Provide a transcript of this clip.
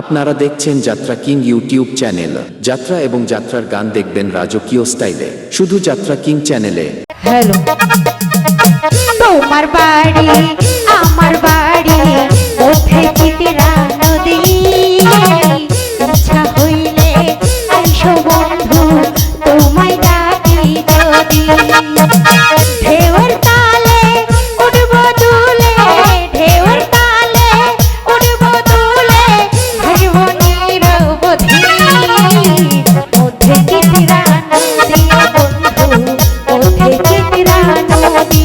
আপনারা দেখছেন যাত্রা কিং ইউটিউব চ্যানেল। যাত্রা এবং যাত্রার গান দেখবেন রাজকীয় স্টাইলে, শুধু যাত্রা কিং চ্যানেলে। হ্যালো, তোমার বাড়ি আমার বাড়ি ওঠে চিত্রা নদী, ইচ্ছা হইলে আইসো বন্ধু তোমায় ডাকি যদি। ঢেউর তালে উঠব দুলে, ঢেউর তালে উঠব দুলে, হাসব নিরবধি ওঠে চিত্রা নদী বন্ধু, ওঠে চিত্রা নদী।